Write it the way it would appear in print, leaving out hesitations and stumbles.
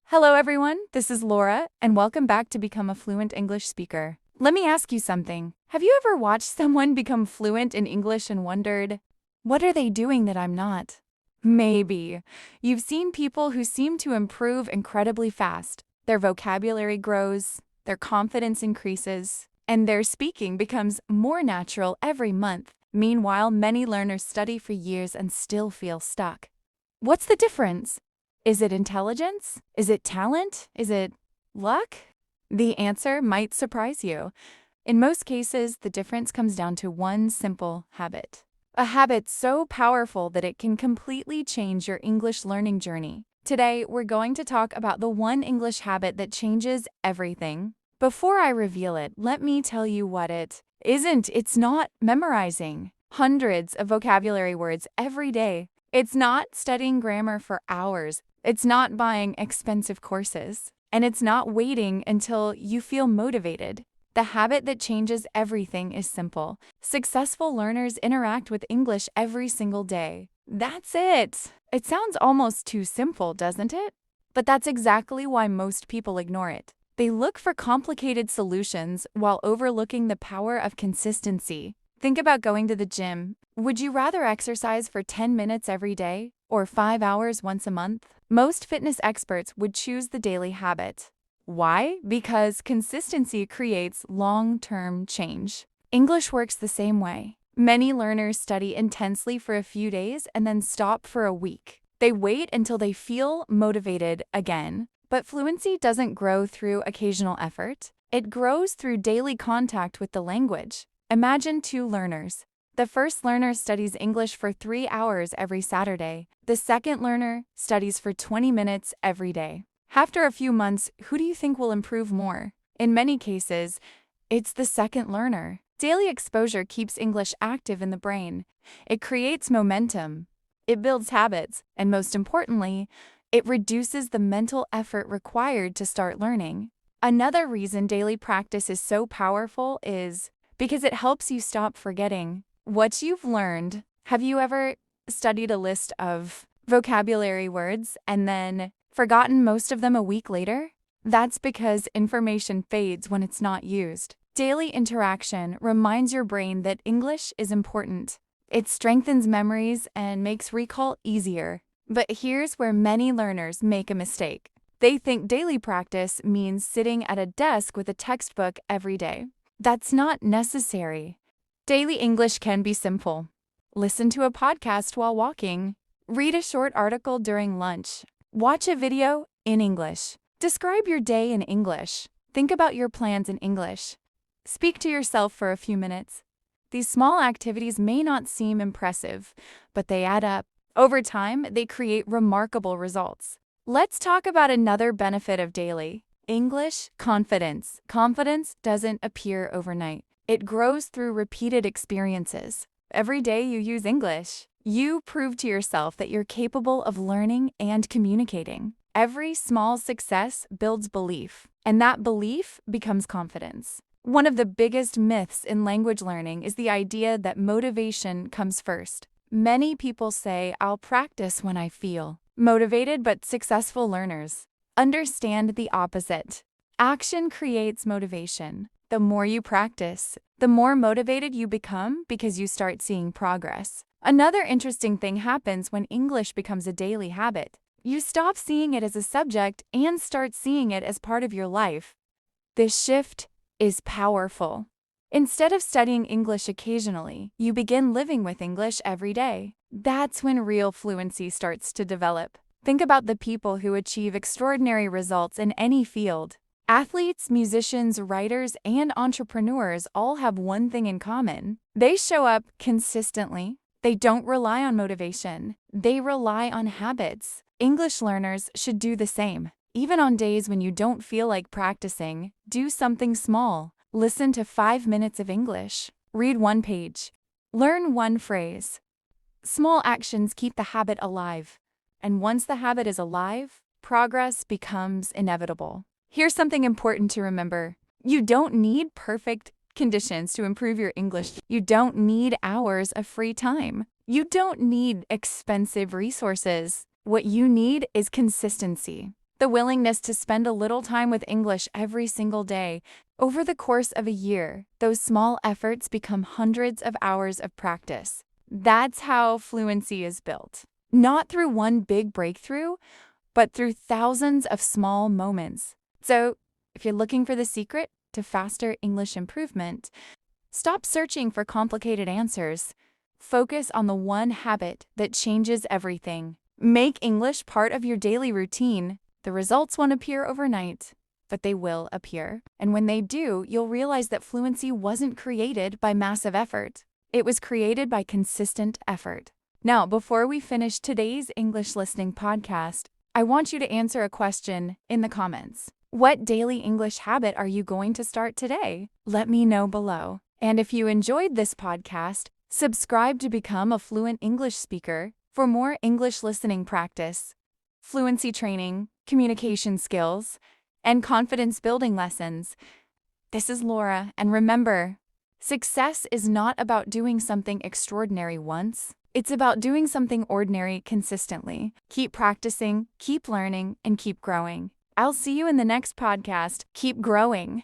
Hello, everyone. This is Laura, and welcome back to Become a Fluent English Speaker. Let me ask you something. Have you ever watched someone become fluent in English and wondered, what are they doing that I'm not? Maybe. You've seen people who seem to improve incredibly fast. Their vocabulary grows, their confidence increases, and their speaking becomes more natural every month. Meanwhile, many learners study for years and still feel stuck. What's the difference? Is it intelligence? Is it talent? Is it luck? The answer might surprise you. In most cases, the difference comes down to one simple habit. A habit so powerful that it can completely change your English learning journey. Today, we're going to talk about the one English habit that changes everything. Before I reveal it, let me tell you what it isn't. It's not memorizing hundreds of vocabulary words every day. It's not studying grammar for hours. It's not buying expensive courses. And it's not waiting until you feel motivated. The habit that changes everything is simple. Successful learners interact with English every single day. That's it. It sounds almost too simple, doesn't it? But that's exactly why most people ignore it. They look for complicated solutions while overlooking the power of consistency. Think about going to the gym. Would you rather exercise for 10 minutes every day or 5 hours once a month? Most fitness experts would choose the daily habit. Why? Because consistency creates long-term change. English works the same way. Many learners study intensely for a few days and then stop for a week. They wait until they feel motivated again. But fluency doesn't grow through occasional effort. It grows through daily contact with the language. Imagine two learners. The first learner studies English for 3 hours every Saturday. The second learner studies for 20 minutes every day. After a few months, who do you think will improve more? In many cases, it's the second learner. Daily exposure keeps English active in the brain. It creates momentum. It builds habits. And most importantly, it reduces the mental effort required to start learning. Another reason daily practice is so powerful is because it helps you stop forgetting what you've learned. Have you ever studied a list of vocabulary words and then forgotten most of them a week later? That's because information fades when it's not used. Daily interaction reminds your brain that English is important. It strengthens memories and makes recall easier. But here's where many learners make a mistake. They think daily practice means sitting at a desk with a textbook every day. That's not necessary. Daily English can be simple. Listen to a podcast while walking. Read a short article during lunch. Watch a video in English. Describe your day in English. Think about your plans in English. Speak to yourself for a few minutes. These small activities may not seem impressive, but they add up. Over time, they create remarkable results. Let's talk about another benefit of daily English confidence. Confidence doesn't appear overnight. It grows through repeated experiences. Every day you use English, you prove to yourself that you're capable of learning and communicating. Every small success builds belief, and that belief becomes confidence. One of the biggest myths in language learning is the idea that motivation comes first. Many people say, I'll practice when I feel motivated, but successful learners understand the opposite. Action creates motivation. The more you practice, the more motivated you become because you start seeing progress. Another interesting thing happens when English becomes a daily habit. You stop seeing it as a subject and start seeing it as part of your life. This shift is powerful. Instead of studying English occasionally, you begin living with English every day. That's when real fluency starts to develop. Think about the people who achieve extraordinary results in any field. Athletes, musicians, writers, and entrepreneurs all have one thing in common. They show up consistently. They don't rely on motivation. They rely on habits. English learners should do the same. Even on days when you don't feel like practicing, do something small. Listen to 5 minutes of English. Read one page. Learn one phrase. Small actions keep the habit alive. And once the habit is alive, progress becomes inevitable. Here's something important to remember. You don't need perfect conditions to improve your English. You don't need hours of free time. You don't need expensive resources. What you need is consistency. The willingness to spend a little time with English every single day. Over the course of a year, those small efforts become hundreds of hours of practice. That's how fluency is built. Not through one big breakthrough, but through thousands of small moments. So, if you're looking for the secret to faster English improvement, stop searching for complicated answers. Focus on the one habit that changes everything. Make English part of your daily routine. The results won't appear overnight, but they will appear. And when they do, you'll realize that fluency wasn't created by massive effort. It was created by consistent effort. Now, before we finish today's English listening podcast, I want you to answer a question in the comments. What daily English habit are you going to start today? Let me know below. And if you enjoyed this podcast, subscribe to become a fluent English speaker for more English listening practice, fluency training, communication skills, and confidence building lessons. This is Laura, and remember, success is not about doing something extraordinary once. It's about doing something ordinary consistently. Keep practicing, keep learning, and keep growing. I'll see you in the next podcast. Keep growing.